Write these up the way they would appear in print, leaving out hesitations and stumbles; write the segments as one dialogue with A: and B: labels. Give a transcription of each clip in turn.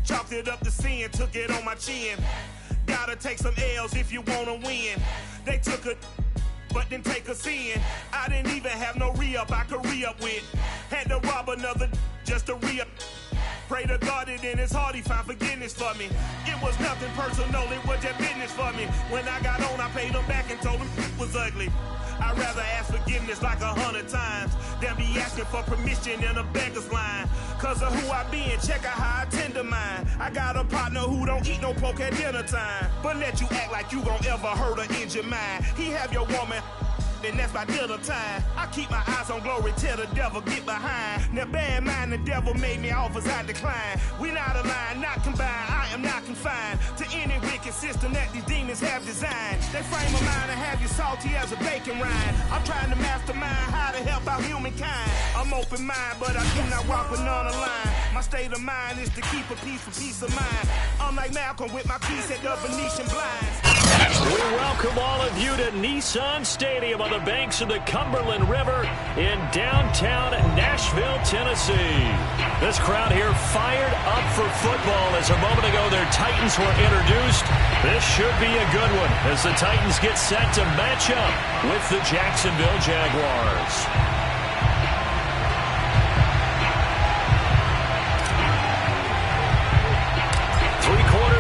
A: Chalked it up to sin, took it on my chin. Gotta take some L's if you wanna win. They took a but didn't take us in. I didn't even have no re-up I could re-up with. Had to rob another just to re-up. Pray to God that in his heart he found forgiveness for me. It was nothing personal, it was just business for me. When I got on, I paid him back and told him it was ugly. I'd rather ask forgiveness like 100 times than be asking for permission in a beggar's line. Cause of who I be and check out how I tend to mine. I got a partner who don't eat no pork at dinner time, but let you act like you gon' ever hurt or injure mine. He have your woman, and that's by dinner time. I keep my eyes on glory till the devil get behind. Now bear in mind the devil made me offers I decline. We not aligned, not combined, I am not confined to any wicked system that these demons have designed. They frame a mind and have you salty as a bacon rind. I'm trying to mastermind how to help out humankind. I'm open mind, but I do not walk with none aligned. My state of mind is to keep a peace for peace of mind. I'm like Malcolm with my piece at the Venetian blinds.
B: We welcome all of you to Nissan Stadium on the banks of the Cumberland River in downtown Nashville, Tennessee. This crowd here fired up for football as a moment ago their Titans were introduced. This should be a good one as the Titans get set to match up with the Jacksonville Jaguars.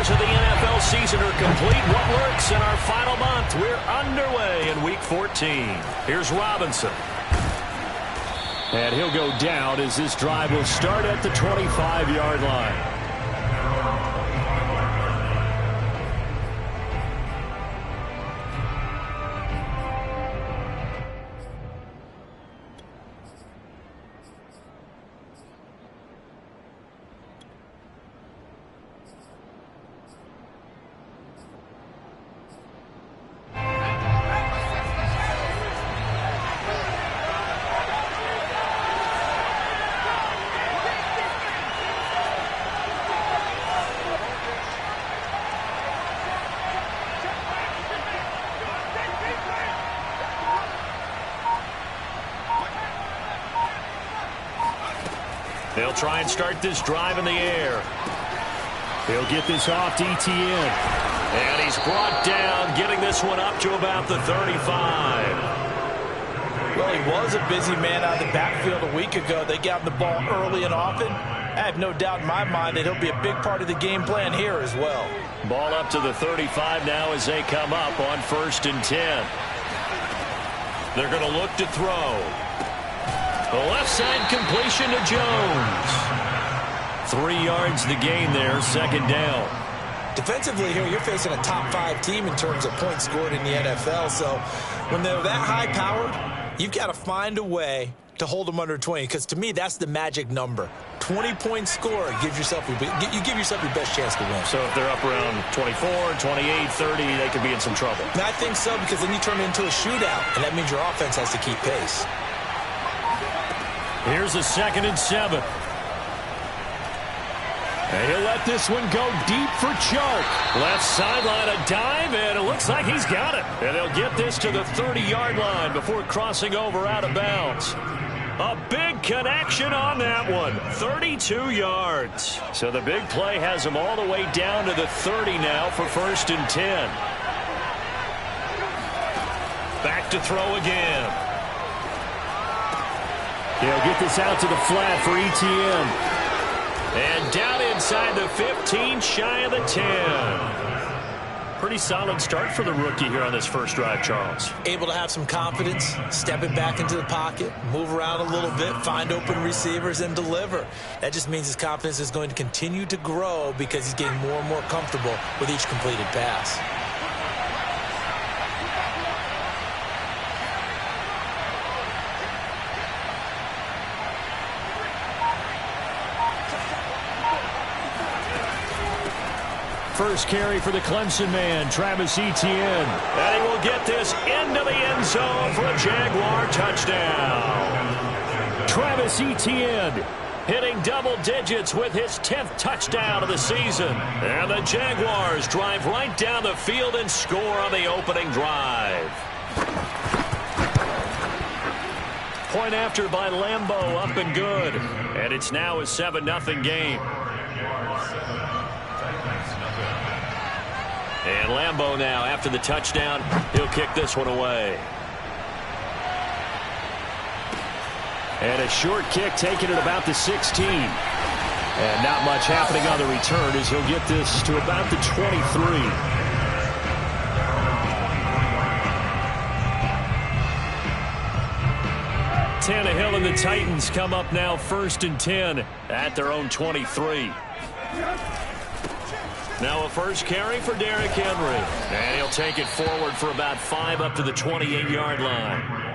B: Of the NFL season are complete. What works in our final month? We're underway in Week 14. Here's Robinson. And he'll go down as this drive will start at the 25-yard line. They'll try and start this drive in the air. He'll get this off to Etienne. And he's brought down, getting this one up to about the 35.
C: Well, he was a busy man out of the backfield a week ago. They got the ball early and often. I have no doubt in my mind that he'll be a big part of the game plan here as well.
B: Ball up to the 35 now as they come up on 1st and 10. They're going to look to throw. The left side completion to Jones. 3 yards the gain there, 2nd down.
C: Defensively here, you're facing a top 5 team in terms of points scored in the NFL. So when they're that high-powered, you've got to find a way to hold them under 20. Because to me, that's the magic number. 20-point score gives yourself you give yourself your best chance to win.
B: So if they're up around 24, 28, 30, they could be in some trouble.
C: And I think so, because then you turn it into a shootout, and that means your offense has to keep pace.
B: Here's a 2nd and 7. And he'll let this one go deep for Chark. Left sideline, a dive, and it looks like he's got it. And they'll get this to the 30-yard line before crossing over out of bounds. A big connection on that one. 32 yards. So the big play has him all the way down to the 30 now for 1st and 10. Back to throw again. He'll get this out to the flat for Etienne. And down inside the 15, shy of the 10. Pretty solid start for the rookie here on this first drive, Charles.
C: Able to have some confidence, stepping back into the pocket, move around a little bit, find open receivers, and deliver. That just means his confidence is going to continue to grow because he's getting more and more comfortable with each completed pass.
B: First carry for the Clemson man, Travis Etienne. And he will get this into the end zone for a Jaguar touchdown. Travis Etienne hitting double digits with his 10th touchdown of the season. And the Jaguars drive right down the field and score on the opening drive. Point after by Lambeau, up and good. And it's now a 7-0 game. And Lambeau now, after the touchdown, he'll kick this one away. And a short kick taken at about the 16. And not much happening on the return as he'll get this to about the 23. Tannehill and the Titans come up now 1st and 10 at their own 23. Now a first carry for Derrick Henry. And he'll take it forward for about 5 up to the 28-yard line.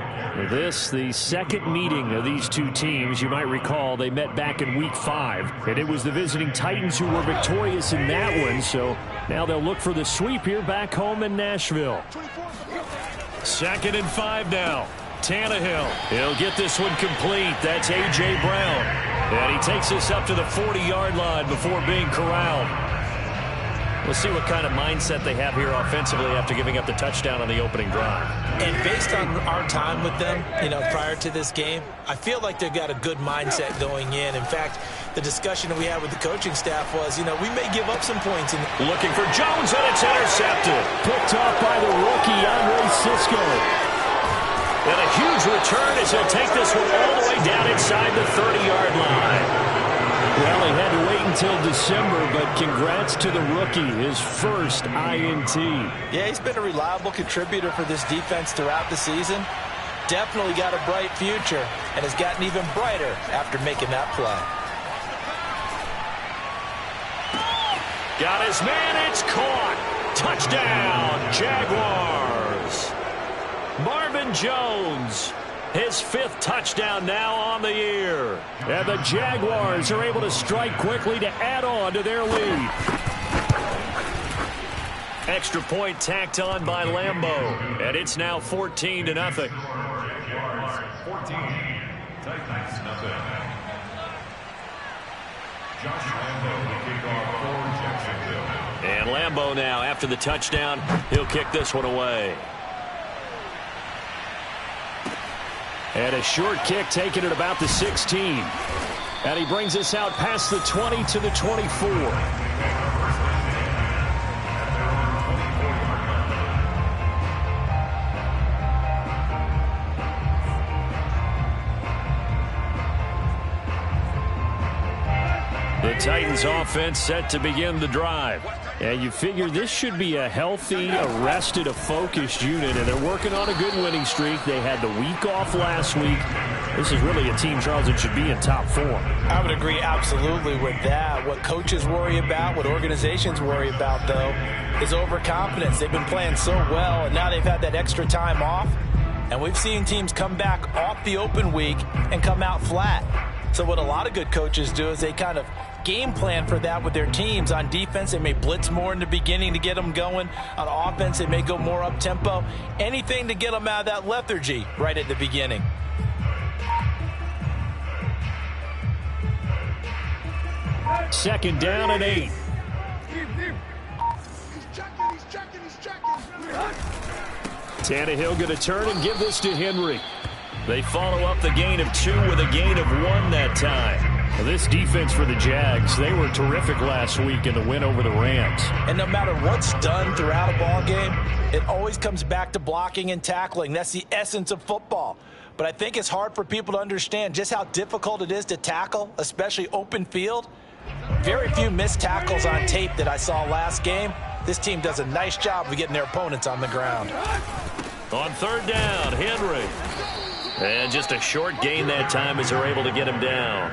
B: This, the second meeting of these two teams. You might recall they met back in Week 5. And it was the visiting Titans who were victorious in that one. So now they'll look for the sweep here back home in Nashville. 2nd and 5 now. Tannehill. He'll get this one complete. That's A.J. Brown. And he takes this up to the 40-yard line before being corralled. We'll see what kind of mindset they have here offensively after giving up the touchdown on the opening drive. And based on our time with them, prior to this game, I feel like they've got a good mindset going in. In fact, the discussion that we had with the coaching staff was, we may give up some points. Looking for Jones, and it's intercepted. Picked off by the rookie, Andre Cisco. And a huge return as he'll take this one all the way down inside the 30-yard line. Well, he had to wait until December, but congrats to the rookie, his first INT.
C: Yeah, he's been a reliable contributor for this defense throughout the season. Definitely got a bright future, and has gotten even brighter after making that play.
B: Got his man, it's caught. Touchdown, Jaguars. Marvin Jones, his 5th touchdown now on the year. And the Jaguars are able to strike quickly to add on to their lead. Extra point tacked on by Lambeau. And it's now 14-0.
D: Jaguars 14, Titans nothing. Josh Lambeau will kick off for Jacksonville.
B: And Lambeau now, after the touchdown, he'll kick this one away. And a short kick taken at about the 16. And he brings us out past the 20 to the 24. The Titans offense set to begin the drive. And you figure this should be a healthy, arrested, a focused unit, and they're working on a good winning streak. They had the week off last week. This is really a team, Charles, that should be in top 4.
C: I would agree absolutely with that. What coaches worry about, what organizations worry about, though, is overconfidence. They've been playing so well, and now they've had that extra time off. And we've seen teams come back off the open week and come out flat. So what a lot of good coaches do is they kind of game plan for that with their teams. On defense, they may blitz more in the beginning to get them going. On offense, they may go more up-tempo. Anything to get them out of that lethargy right at the beginning.
B: Second down and 8. Tannehill going to turn and give this to Henry. They follow up the gain of 2 with a gain of 1 that time. Well, this defense for the Jags, they were terrific last week in the win over the Rams.
C: And no matter what's done throughout a ball game, it always comes back to blocking and tackling. That's the essence of football. But I think it's hard for people to understand just how difficult it is to tackle, especially open field. Very few missed tackles on tape that I saw last game. This team does a nice job of getting their opponents on the ground.
B: On 3rd down, Henry. And just a short gain that time as they're able to get him down.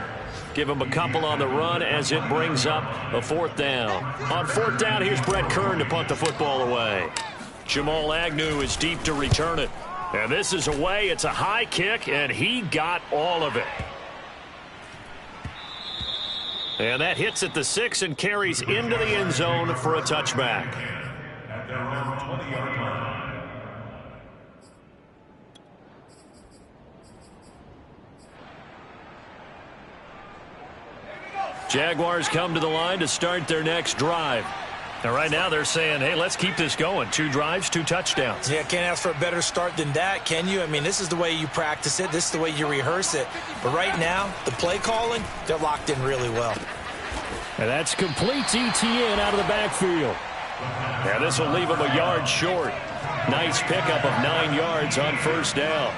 B: Give him a couple on the run as it brings up a 4th down. On 4th down, here's Brett Kern to punt the football away. Jamal Agnew is deep to return it. And this is away. It's a high kick, and he got all of it. And that hits at the 6 and carries into the end zone for a touchback.
D: At their own 20-yard line.
B: Jaguars come to the line to start their next drive. And right now they're saying, hey, let's keep this going. 2 drives, 2 touchdowns.
C: Yeah, can't ask for a better start than that, can you? I mean, this is the way you practice it. This is the way you rehearse it. But right now, the play calling, they're locked in really well.
B: And that's complete ETN out of the backfield. And this will leave him a yard short. Nice pickup of 9 yards on first down.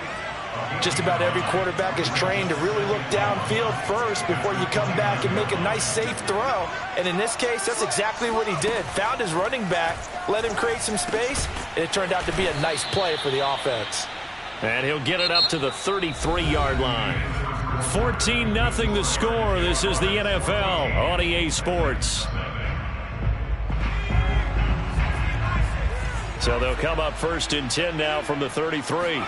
C: Just about every quarterback is trained to really look downfield first before you come back and make a nice, safe throw. And in this case, that's exactly what he did. Found his running back, let him create some space, and it turned out to be a nice play for the offense.
B: And he'll get it up to the 33-yard line. 14-0 the score. This is the NFL on EA Sports. So they'll come up 1st and 10 now from the 33.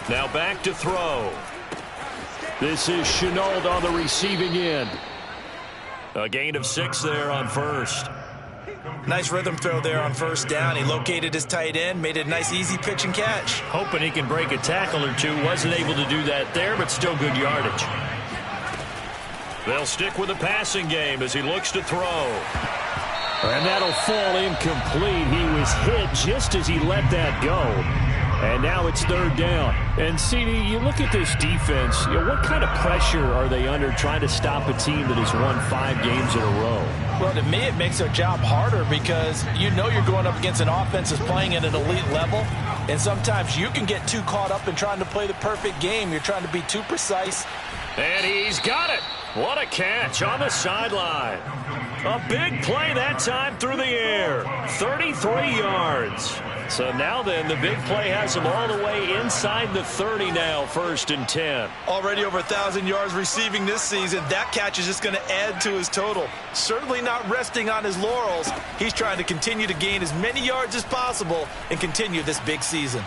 B: Now back to throw. This is Shenault on the receiving end. A gain of 6 there on first.
C: Nice rhythm throw there on first down. He located his tight end, made it a nice, easy pitch and catch.
B: Hoping he can break a tackle or two. Wasn't able to do that there, but still good yardage. They'll stick with the passing game as he looks to throw. And that'll fall incomplete. He was hit just as he let that go. And now it's 3rd down. And, CD, you look at this defense, what kind of pressure are they under trying to stop a team that has won 5 games in a row?
C: Well, to me, it makes their job harder because you know you're going up against an offense that's playing at an elite level. And sometimes you can get too caught up in trying to play the perfect game. You're trying to be too precise.
B: And he's got it. What a catch on the sideline. A big play that time through the air. 33 yards. So now then, the big play has him all the way inside the 30 now, 1st and 10.
C: Already over 1,000 yards receiving this season. That catch is just going to add to his total. Certainly not resting on his laurels. He's trying to continue to gain as many yards as possible and continue this big season.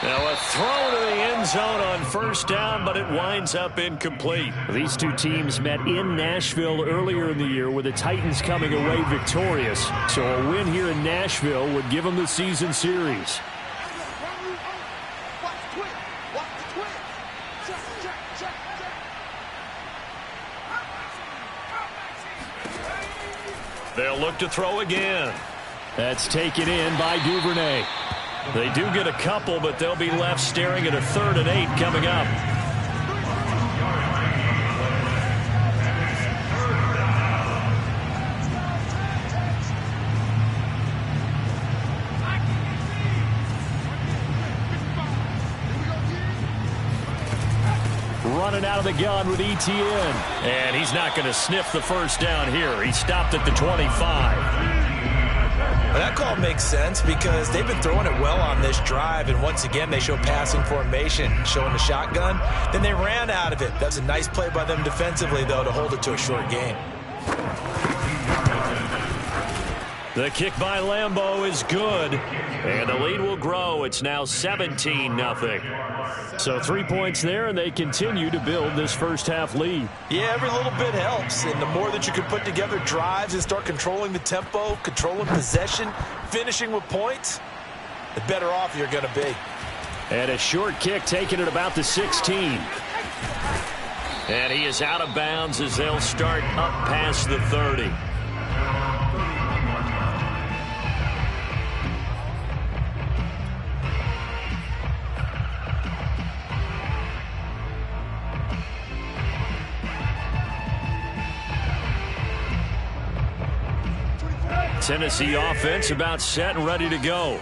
B: Now a throw to the end zone on first down, but it winds up incomplete. These two teams met in Nashville earlier in the year with the Titans coming away victorious. So a win here in Nashville would give them the season series. They'll look to throw again. That's taken in by Duvernay. They do get a couple, but they'll be left staring at a 3rd and 8 coming up. Running out of the gun with ETN. And he's not going to sniff the first down here. He stopped at the 25.
C: Well, that call makes sense because they've been throwing it well on this drive, and once again they show passing formation, showing the shotgun. Then they ran out of it. That's a nice play by them defensively, though, to hold it to a short gain.
B: The kick by Lambeau is good, and the lead will grow. It's now 17-0. So 3 points there, and they continue to build this first-half lead.
C: Yeah, every little bit helps, and the more that you can put together drives and start controlling the tempo, controlling possession, finishing with points, the better off you're going to be.
B: And a short kick taken at about the 16. And he is out of bounds as they'll start up past the 30. Tennessee offense about set and ready to go.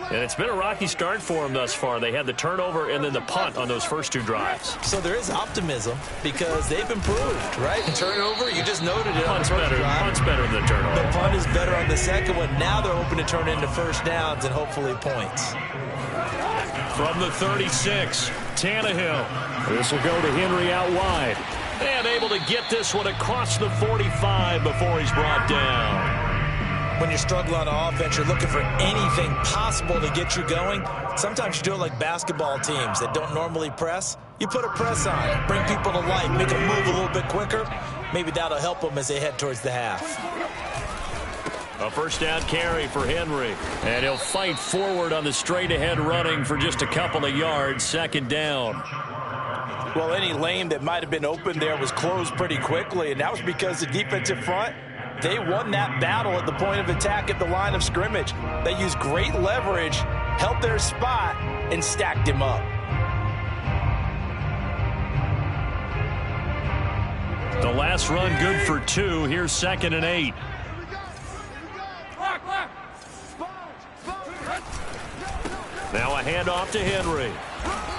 B: And it's been a rocky start for them thus far. They had the turnover and then the punt on those first 2 drives.
C: So there is optimism because they've improved, right? The turnover, you just noted it.
B: Punt's better. Punt's better than the turnover.
C: The punt is better on the second one. Now they're hoping to turn into first downs and hopefully points.
B: From the 36, Tannehill. This will go to Henry out wide. And able to get this one across the 45 before he's brought down.
C: When you're struggling on offense, you're looking for anything possible to get you going. Sometimes you do it like basketball teams that don't normally press. You put a press on, bring people to life, make them move a little bit quicker. Maybe that'll help them as they head towards the half.
B: A first down carry for Henry. And he'll fight forward on the straight-ahead running for just a couple of yards. 2nd down.
C: Well, any lane that might have been open there was closed pretty quickly, and that was because the defensive front, they won that battle at the point of attack at the line of scrimmage. They used great leverage, held their spot, and stacked him up.
B: The last run good for 2. Here's 2nd and 8. Now a handoff to Henry.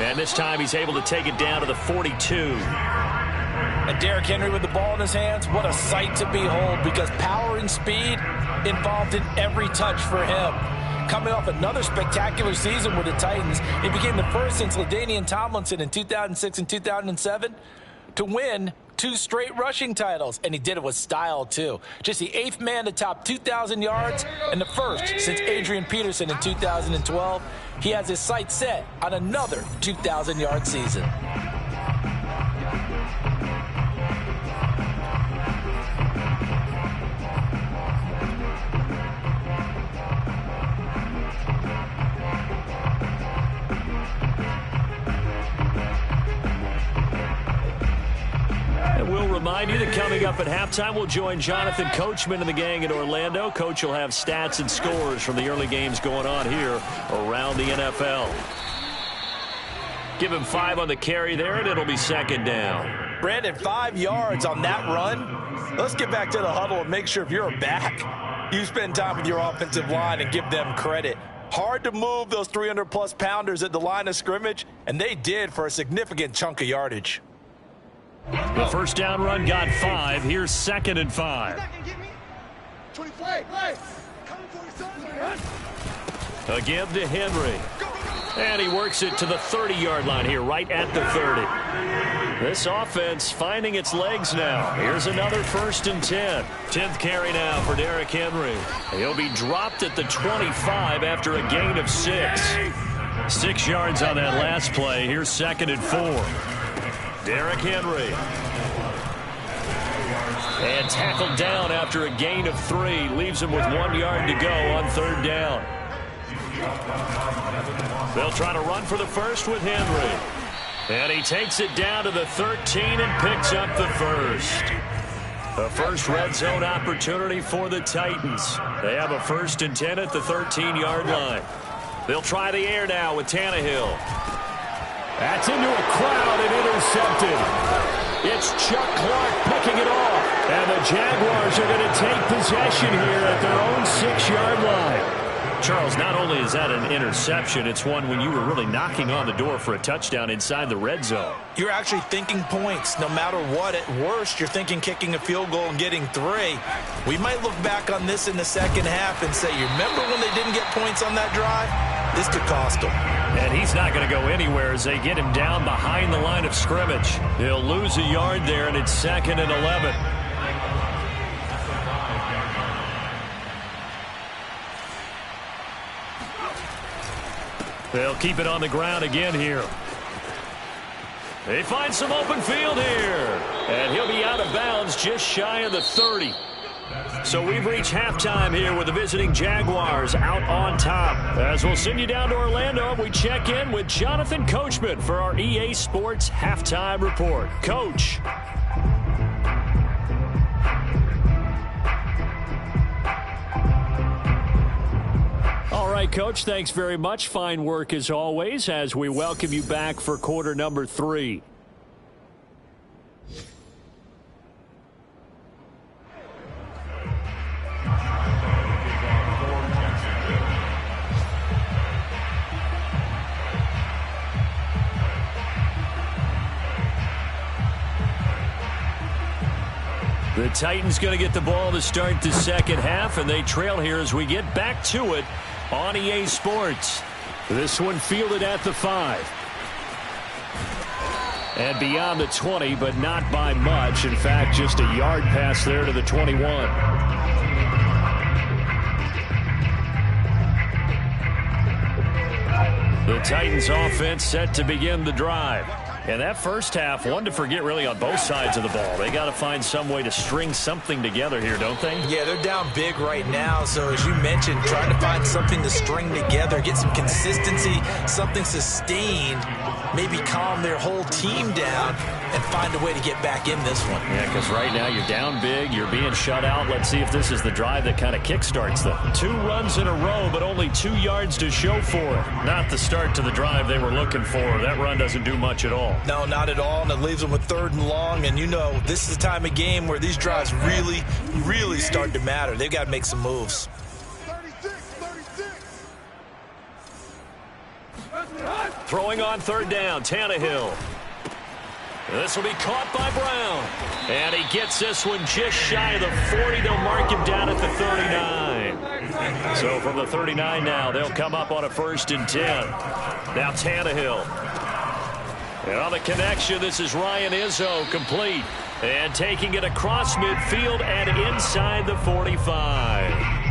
B: And this time he's able to take it down to the 42.
C: And Derrick Henry with the ball in his hands, what a sight to behold, because power and speed involved in every touch for him. Coming off another spectacular season with the Titans, he became the first since LaDainian Tomlinson in 2006 and 2007 to win 2 straight rushing titles, and he did it with style, too. Just the 8th man to top 2,000 yards and the first since Adrian Peterson in 2012. He has his sights set on another 2,000-yard season.
B: We'll remind you that coming up at halftime, we'll join Jonathan Coachman and the gang in Orlando. Coach will have stats and scores from the early games going on here around the NFL. Give him 5 on the carry there, and it'll be second down.
C: Brandon, 5 yards on that run. Let's get back to the huddle and make sure if you're a back, you spend time with your offensive line and give them credit. Hard to move those 300-plus pounders at the line of scrimmage, and they did for a significant chunk of yardage.
B: The first down run got 5. Here's second and 5. Again to Henry. And he works it to the 30-yard line here, right at the 30. This offense finding its legs now. Here's another first and 10. 10th carry now for Derrick Henry. He'll be dropped at the 25 after a gain of 6. 6 yards on that last play. Here's second and 4. Derrick Henry. And tackled down after a gain of 3. Leaves him with 1 yard to go on third down. They'll try to run for the first with Henry. And he takes it down to the 13 and picks up the first. A first red zone opportunity for the Titans. They have a first and 10 at the 13-yard line. They'll try the air now with Tannehill. That's into a crowd and intercepted. It's Chuck Clark picking it off. And the Jaguars are going to take possession here at their own 6-yard line. Charles, not only is that an interception, it's one when you were really knocking on the door for a touchdown inside the red zone.
C: You're actually thinking points no matter what. At worst, you're thinking kicking a field goal and getting 3. We might look back on this in the second half and say, you remember when they didn't get points on that drive? This could cost them.
B: And he's not going to go anywhere as they get him down behind the line of scrimmage. He'll lose a yard there, and it's second and 11. They'll keep it on the ground again here. They find some open field here. And he'll be out of bounds just shy of the 30. So we've reached halftime here with the visiting Jaguars out on top. As we'll send you down to Orlando, we check in with Jonathan Coachman for our EA Sports Halftime Report. Coach. All right, Coach, thanks very much. Fine work as always as we welcome you back for quarter number 3. The Titans going to get the ball to start the second half, and they trail here as we get back to it on EA Sports. This one fielded at the 5. And beyond the 20, but not by much. In fact, just a yard pass there to the 21. The Titans offense set to begin the drive. And that first half, one to forget really on both sides of the ball. They got to find some way to string something together here, don't they?
C: Yeah, they're down big right now. So as you mentioned, trying to find something to string together, get some consistency, something sustained, maybe calm their whole team down and find a way to get back in this one.
B: Yeah, because right now you're down big, you're being shut out. Let's see if this is the drive that kind of kickstarts them. 2 runs in a row, but only 2 yards to show for it. Not the start to the drive they were looking for. That run doesn't do much at all.
C: No, not at all, and it leaves them with 3rd and long. And you know, this is the time of game where these drives really, really start to matter. They've got to make some moves.
B: Throwing on third down, Tannehill. This will be caught by Brown. And he gets this one just shy of the 40. They'll mark him down at the 39. So from the 39 now, they'll come up on a 1st and 10. Now Tannehill. And on the connection, this is Ryan Izzo, complete. And taking it across midfield and inside the 45.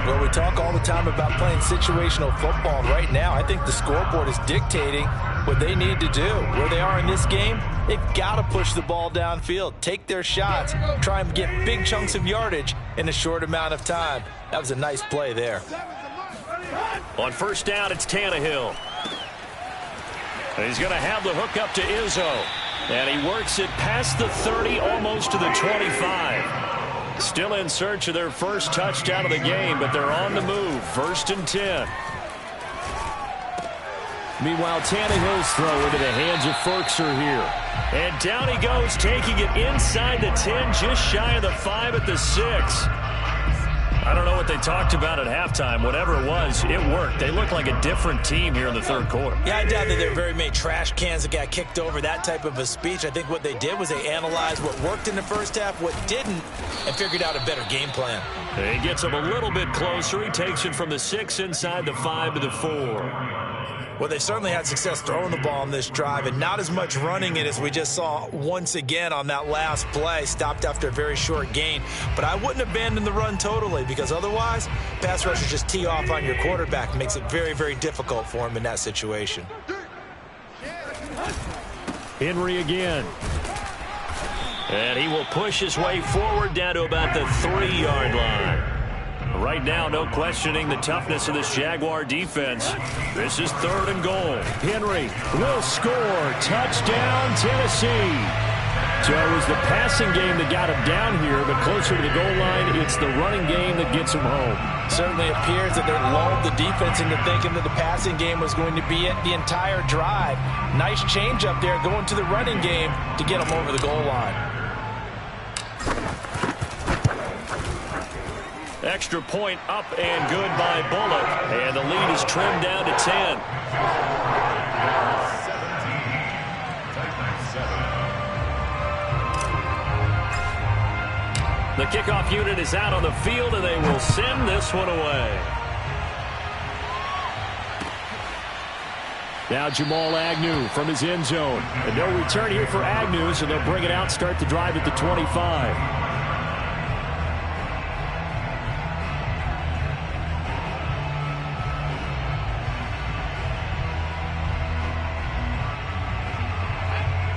C: Well, we talk all the time about playing situational football. Right now, I think the scoreboard is dictating what they need to do. Where they are in this game, they've got to push the ball downfield, take their shots, try and get big chunks of yardage in a short amount of time. That was a nice play there.
B: On 1st down, it's Tannehill. And he's going to have the hook up to Izzo. And he works it past the 30, almost to the 25. Still in search of their first touchdown of the game, but they're on the move. 1st and 10. Meanwhile, Tannehill's throw into the hands of Ferkser here. And down he goes, taking it inside the 10, just shy of the 5 at the 6. I don't know what they talked about at halftime. Whatever it was, it worked. They look like a different team here in the 3rd quarter.
C: Yeah, I doubt that there were very many trash cans that got kicked over, that type of a speech. I think what they did was they analyzed what worked in the first half, what didn't, and figured out a better game plan.
B: He gets him a little bit closer. He takes it from the 6 inside the 5 to the 4.
C: Well, they certainly had success throwing the ball on this drive, and not as much running it as we just saw once again on that last play. Stopped after a very short gain. But I wouldn't abandon the run totally, because otherwise, pass rushers just tee off on your quarterback. Makes it very, very difficult for him in that situation.
B: Henry again. And he will push his way forward down to about the 3-yard line. Right now, no questioning the toughness of this Jaguar defense. This is 3rd and goal. Henry will score. Touchdown, Tennessee. So it was the passing game that got him down here, but closer to the goal line, it's the running game that gets him home.
C: Certainly appears that they lulled the defense into thinking that the passing game was going to be it the entire drive. Nice change up there going to the running game to get him over the goal line.
B: Extra point up and good by Bullock. And the lead is trimmed down to 10. The kickoff unit is out on the field, and they will send this one away. Now Jamal Agnew from his end zone. And no return here for Agnew, so they'll bring it out, start the drive at the 25.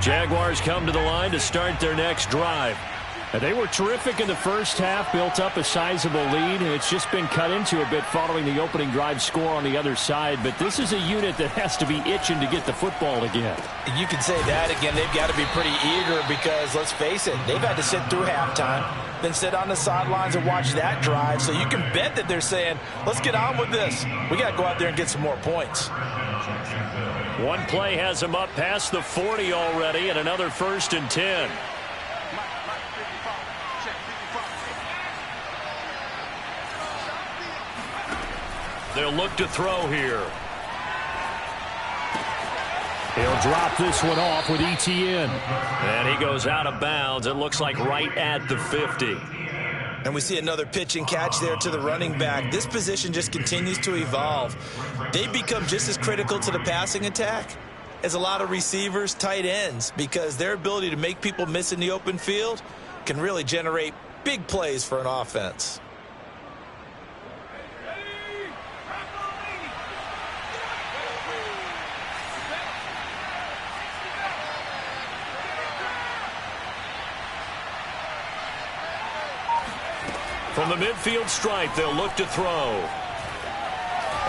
B: Jaguars come to the line to start their next drive. And they were terrific in the first half, built up a sizable lead, and it's just been cut into a bit following the opening drive score on the other side. But this is a unit that has to be itching to get the football again.
C: You can say that again. They've got to be pretty eager because, let's face it, they've had to sit through halftime, then sit on the sidelines and watch that drive. So you can bet that they're saying, let's get on with this. We got to go out there and get some more points.
B: One play has him up past the 40 already, and another 1st and 10. They'll look to throw here. He'll drop this one off with ETN. And he goes out of bounds. It looks like right at the 50.
C: And we see another pitch and catch there to the running back. This position just continues to evolve. They become just as critical to the passing attack as a lot of receivers, tight ends, because their ability to make people miss in the open field can really generate big plays for an offense.
B: From the midfield stripe, they'll look to throw.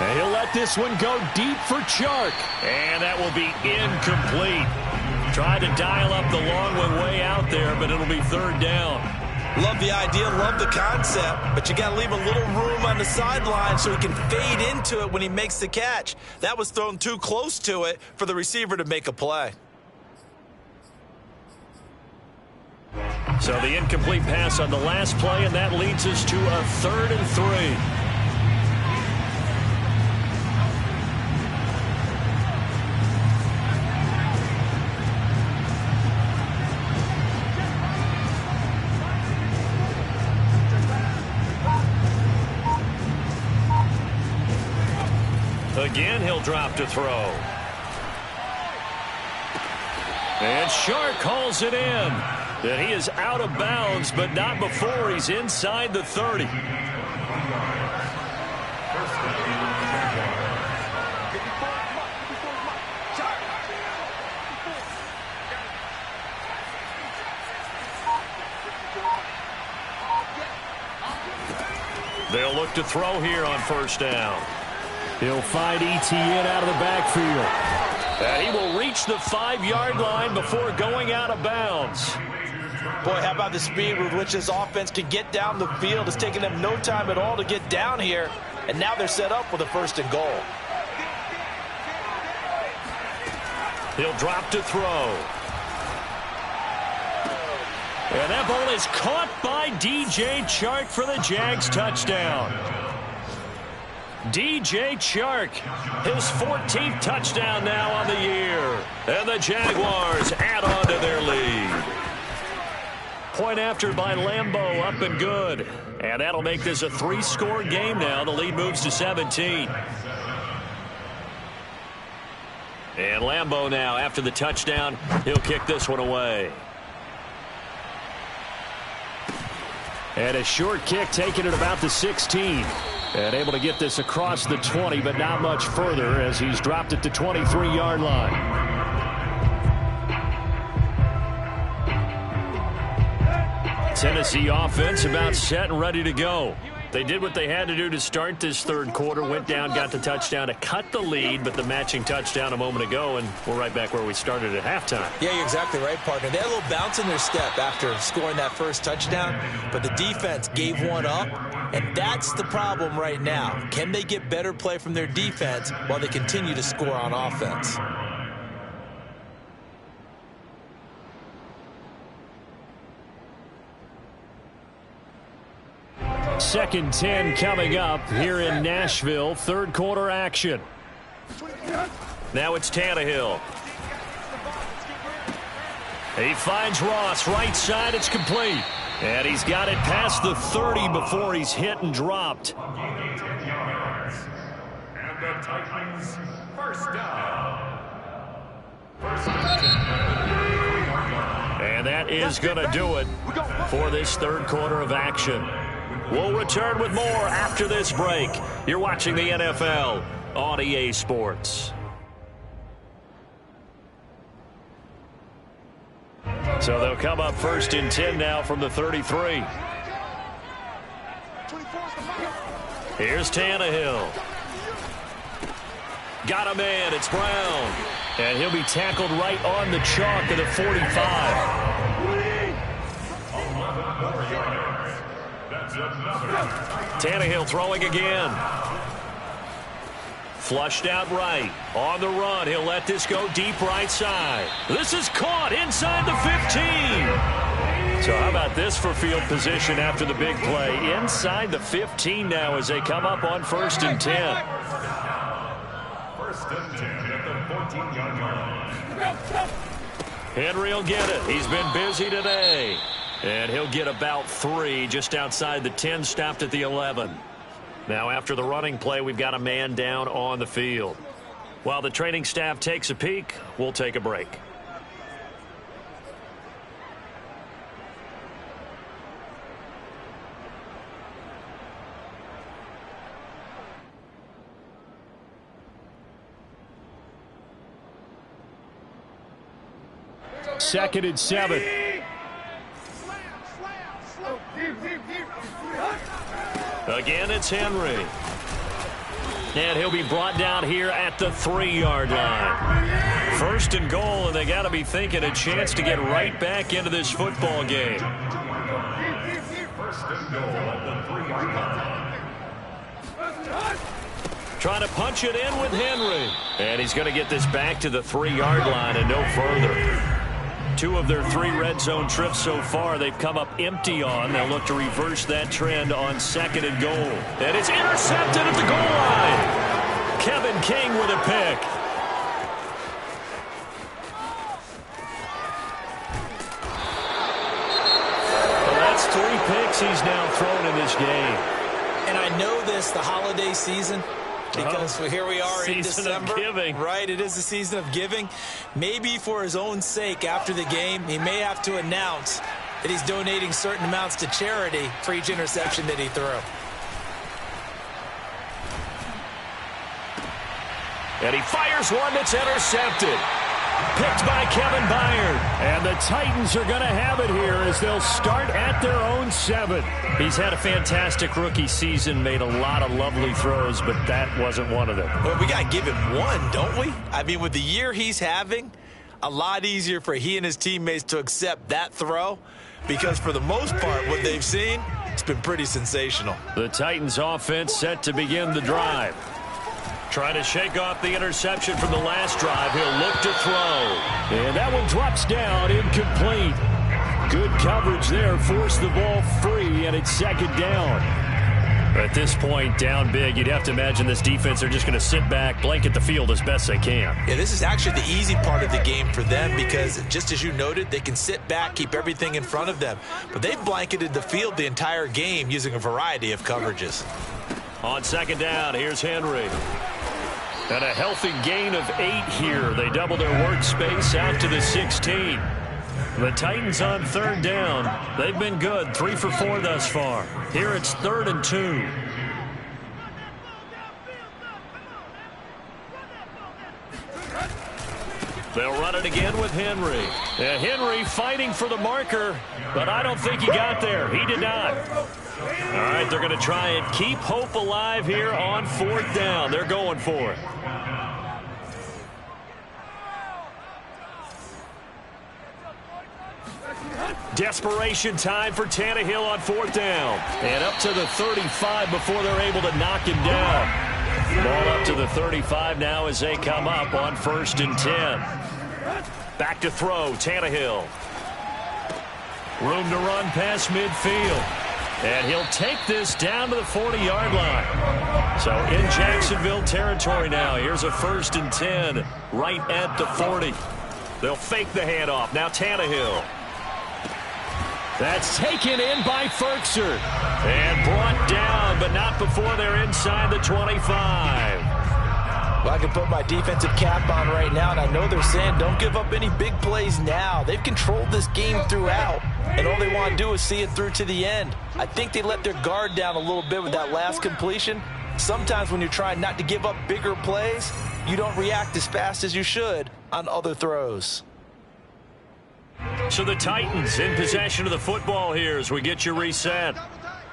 B: And he'll let this one go deep for Chark. And that will be incomplete. Tried to dial up the long one way out there, but it'll be 3rd down.
C: Love the idea, love the concept, but you got to leave a little room on the sideline so he can fade into it when he makes the catch. That was thrown too close to it for the receiver to make a play.
B: So the incomplete pass on the last play, and that leads us to a 3rd and 3. Again, he'll drop to throw. And Shark calls it in. And he is out of bounds, but not before he's inside the 30. They'll look to throw here on first down. He'll find Etienne out of the backfield. And he will reach the 5-yard line before going out of bounds.
C: Boy, how about the speed with which this offense can get down the field? It's taking them no time at all to get down here. And now they're set up with a 1st and goal.
B: He'll drop to throw. And that ball is caught by DJ Chark for the Jags touchdown. DJ Chark, his 14th touchdown now on the year. And the Jaguars add on to their lead. Point after by Lambeau, up and good. And that'll make this a 3-score game now. The lead moves to 17. And Lambeau now, after the touchdown, he'll kick this one away. And a short kick taken at about the 16. And able to get this across the 20, but not much further as he's dropped at the 23-yard line. Tennessee offense about set and ready to go. They did what they had to do to start this 3rd quarter, went down, got the touchdown to cut the lead, but the matching touchdown a moment ago, and we're right back where we started at halftime.
C: Yeah, you're exactly right, partner. They had a little bounce in their step after scoring that first touchdown, but the defense gave one up, and that's the problem right now. Can they get better play from their defense while they continue to score on offense?
B: Second 10 coming up here in Nashville. 3rd quarter action. Now it's Tannehill. He finds Ross right side. It's complete. And he's got it past the 30 before he's hit and dropped.
D: And the Titans, 1st down.
B: And that is going to do it for this 3rd quarter of action. We'll return with more after this break. You're watching the NFL on EA Sports. So they'll come up 1st and 10 now from the 33. Here's Tannehill. Got a man. It's Brown. And he'll be tackled right on the chalk of the 45. Tannehill throwing again. Flushed out right. On the run. He'll let this go deep right side. This is caught inside the 15. So how about this for field position after the big play? Inside the 15 now as they come up on 1st and 10.
D: 1st and 10 at the 14-yard line.
B: Henry will get it. He's been busy today. And he'll get about 3 just outside the 10, stopped at the 11. Now after the running play, we've got a man down on the field. While the training staff takes a peek, we'll take a break. Second and 7. Again, it's Henry. And he'll be brought down here at the 3-yard line. 1st and goal, and they got to be thinking a chance to get right back into this football game.
D: 1st and goal at the 3-yard line.
B: Trying to punch it in with Henry. And he's going to get this back to the 3-yard line and no further. 2 of their 3 red zone trips so far, they've come up empty on. They'll look to reverse that trend on 2nd and goal. And it's intercepted at the goal line. Kevin King with a pick. Well, that's 3 picks he's now thrown in this game.
C: And I know this, the holiday season, Because here we are in December.
B: Of giving.
C: Right, it is the season of giving. Maybe for his own sake after the game, he may have to announce that he's donating certain amounts to charity for each interception that he threw.
B: And he fires one that's intercepted. Picked by Kevin Byard. And the Titans are going to have it here as they'll start at their own 7. He's had a fantastic rookie season, made a lot of lovely throws, but that wasn't one of them.
C: Well, we got to give him one, don't we? I mean, with the year he's having, a lot easier for he and his teammates to accept that throw because for the most part, what they've seen, it's been pretty sensational.
B: The Titans offense set to begin the drive. Trying to shake off the interception from the last drive. He'll look to throw. And that one drops down, incomplete. Good coverage there. Forced the ball free, and it's second down. At this point, down big, you'd have to imagine this defense are just going to sit back, blanket the field as best they can.
C: Yeah, this is actually the easy part of the game for them because, just as you noted, they can sit back, keep everything in front of them. But they've blanketed the field the entire game using a variety of coverages.
B: On second down, here's Henry. And a healthy gain of 8 here. They double their workspace out to the 16. The Titans on third down. They've been good, 3 for 4 thus far. Here it's 3rd and 2. They'll run it again with Henry. Henry fighting for the marker, but I don't think he got there. He did not. All right, they're going to try and keep hope alive here on 4th down. They're going for it. Desperation time for Tannehill on 4th down. And up to the 35 before they're able to knock him down. Ball up to the 35 now as they come up on 1st and 10. Back to throw, Tannehill. Room to run past midfield. And he'll take this down to the 40-yard line. So in Jacksonville territory now. Here's a 1st and 10 right at the 40. They'll fake the handoff. Now Tannehill. That's taken in by Ferkser. And brought down, but not before they're inside the 25.
C: Well, I can put my defensive cap on right now, and I know they're saying don't give up any big plays now. They've controlled this game throughout, and all they want to do is see it through to the end. I think they let their guard down a little bit with that last completion. Sometimes when you're trying not to give up bigger plays, you don't react as fast as you should on other throws.
B: So the Titans in possession of the football here as we get you reset.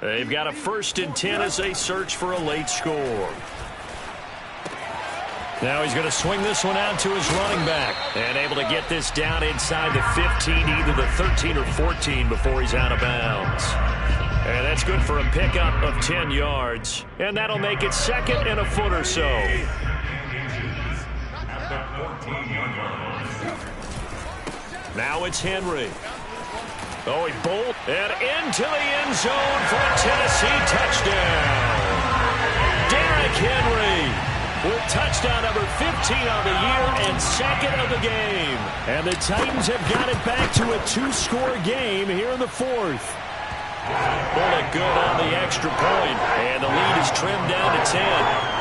B: They've got a 1st and 10 as they search for a late score. Now he's going to swing this one out to his running back. And able to get this down inside the 15, either the 13 or 14 before he's out of bounds. And that's good for a pickup of 10 yards. And that'll make it 2nd and a foot or so. Now it's Henry. Oh, he bolted and into the end zone for a Tennessee touchdown. Derrick Henry with touchdown number 15 on the year and 2nd of the game. And the Titans have got it back to a 2-score game here in the 4th. Bullet good on the extra point, and the lead is trimmed down to 10.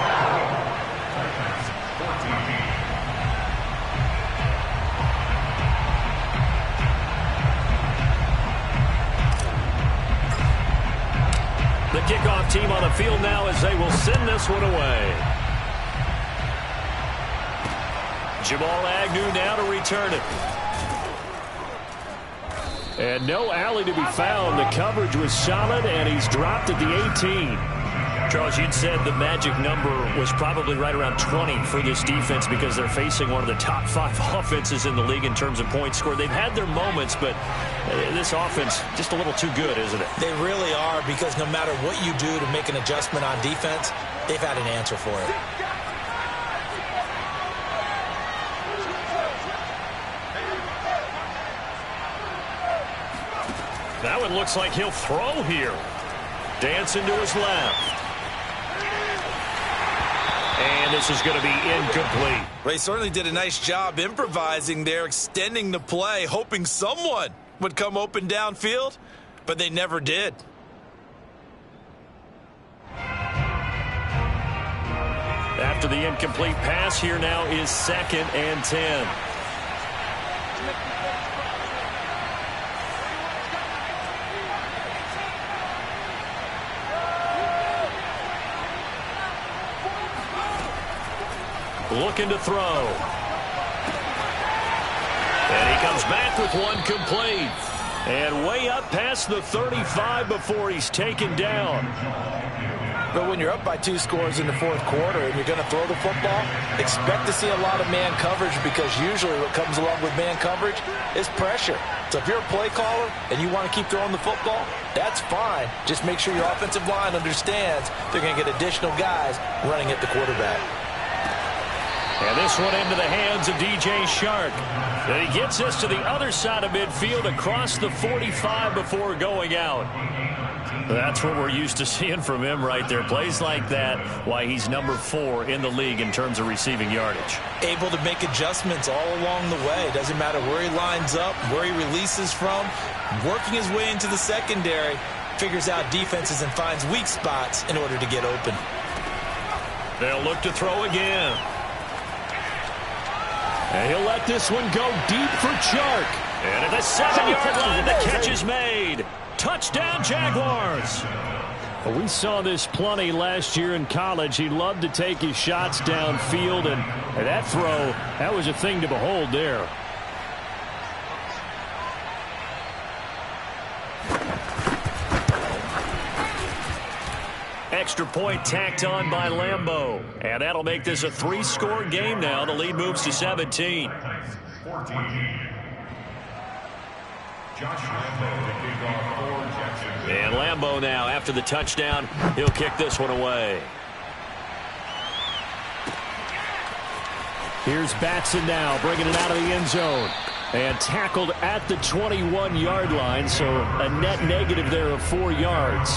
B: The kickoff team on the field now as they will send this one away. Jamal Agnew now to return it. And no alley to be found. The coverage was solid, and he's dropped at the 18. Charles, you'd said the magic number was probably right around 20 for this defense because they're facing one of the top 5 offenses in the league in terms of points scored. They've had their moments, but this offense just a little too good, isn't it?
C: They really are, because no matter what you do to make an adjustment on defense, they've had an answer for it.
B: That one looks like he'll throw here. Dancing to his left. And this is going to be incomplete.
C: Well, he certainly did a nice job improvising there, extending the play, hoping someone would come open downfield, but they never did.
B: after the incomplete pass. Here now is 2nd and 10. Looking to throw. And he comes back with one complete. And way up past the 35 before he's taken down.
C: But when you're up by 2 scores in the 4th quarter and you're going to throw the football, expect to see a lot of man coverage, because usually what comes along with man coverage is pressure. So if you're a play caller and you want to keep throwing the football, that's fine. Just make sure your offensive line understands they're going to get additional guys running at the quarterback.
B: And this one into the hands of DJ Shark. And he gets this to the other side of midfield across the 45 before going out. That's what we're used to seeing from him right there. Plays like that, why he's number 4 in the league in terms of receiving yardage.
C: Able to make adjustments all along the way. Doesn't matter where he lines up, where he releases from. Working his way into the secondary, figures out defenses and finds weak spots in order to get open.
B: They'll look to throw again. And he'll let this one go deep for Chark. And at the 7-yard line, the catch is made. Touchdown, Jaguars. Well, we saw this plenty last year in college. He loved to take his shots downfield, and that throw, that was a thing to behold there. Extra point tacked on by Lambeau. And that'll make this a 3-score game now. The lead moves to 17.
D: 14. Josh Lambeau to kick off for Jacksonville.
B: And Lambeau now, after the touchdown, he'll kick this one away. Here's Batson now, bringing it out of the end zone. And tackled at the 21-yard line, so a net negative there of 4 yards.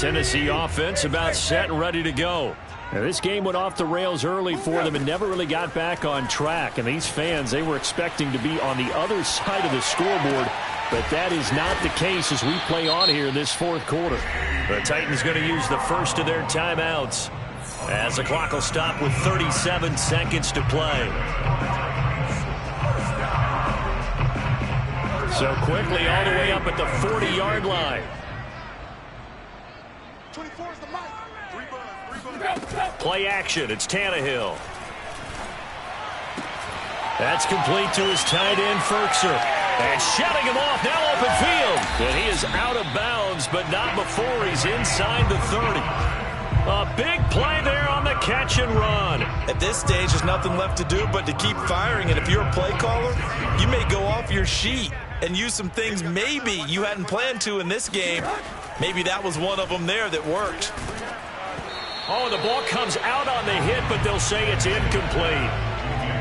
B: Tennessee offense about set and ready to go. Now, this game went off the rails early for them and never really got back on track. And these fans, they were expecting to be on the other side of the scoreboard, but that is not the case as we play on here in this 4th quarter. The Titans going to use the first of their timeouts as the clock will stop with 37 seconds to play. So quickly all the way up at the 40-yard line. Play action. It's Tannehill. That's complete to his tight end, Ferkser. And shutting him off, now open field. And he is out of bounds, but not before he's inside the 30. A big play there on the catch and run.
C: At this stage, there's nothing left to do but to keep firing. And if you're a play caller, you may go off your sheet and use some things maybe you hadn't planned to in this game. Maybe that was one of them there that worked.
B: Oh, the ball comes out on the hit, but they'll say it's incomplete.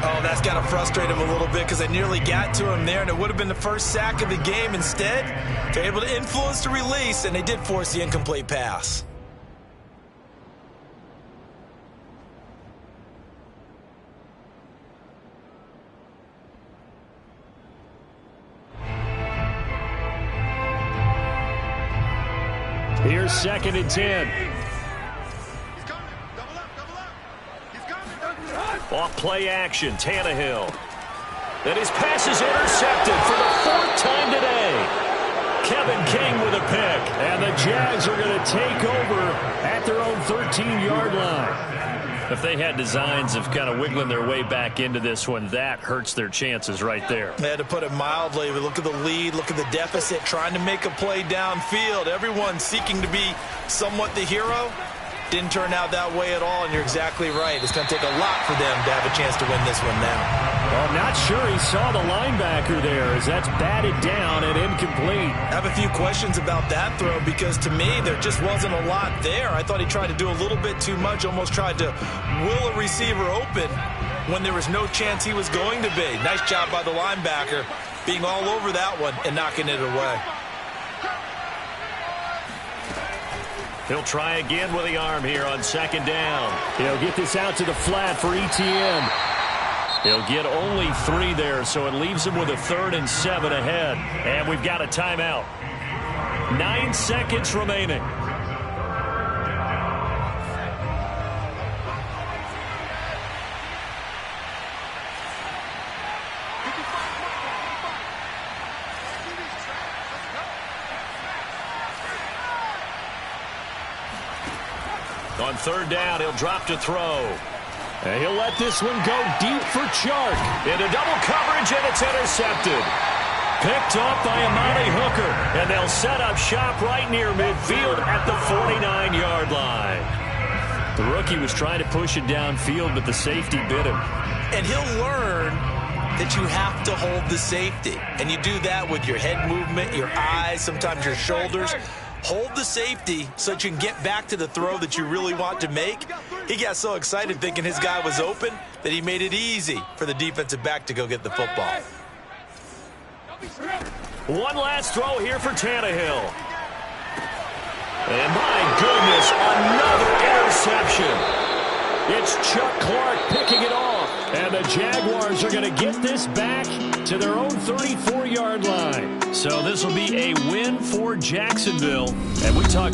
C: Oh, that's got to frustrate him a little bit because they nearly got to him there, and it would have been the first sack of the game. Instead, they're able to influence the release, and they did force the incomplete pass.
B: Here's 2nd and 10. Off play action, Tannehill. And his pass is intercepted for the 4th time today. Kevin King with a pick. And the Jags are going to take over at their own 13-yard line. If they had designs of kind of wiggling their way back into this one, that hurts their chances right there.
C: They had to put it mildly. We look at the lead, look at the deficit, trying to make a play downfield. Everyone seeking to be somewhat the hero. Didn't turn out that way at all, and you're exactly right. It's going to take a lot for them to have a chance to win this one now.
B: Well, I'm not sure he saw the linebacker there as that's batted down and incomplete.
C: I have a few questions about that throw because to me there just wasn't a lot there. I thought he tried to do a little bit too much, almost tried to will a receiver open when there was no chance he was going to be. Nice job by the linebacker being all over that one and knocking it away.
B: He'll try again with the arm here on 2nd down. He'll get this out to the flat for ETN. He'll get only 3 there, so it leaves him with a 3rd and 7 ahead. And we've got a timeout. 9 seconds remaining. On third down, he'll drop to throw. And he'll let this one go deep for Chark. Into double coverage, and it's intercepted. Picked off by Amani Hooker. And they'll set up shop right near midfield at the 49-yard line. The rookie was trying to push it downfield, but the safety bit him.
C: And he'll learn that you have to hold the safety. And you do that with your head movement, your eyes, sometimes your shoulders. Hold the safety so that you can get back to the throw that you really want to make. He got so excited thinking his guy was open that he made it easy for the defensive back to go get the football.
B: One last throw here for Tannehill. And my goodness, another interception. It's Chuck Clark picking it off. And the Jaguars are going to get this back to their own 34-yard line. So this will be a win for Jacksonville. And we talked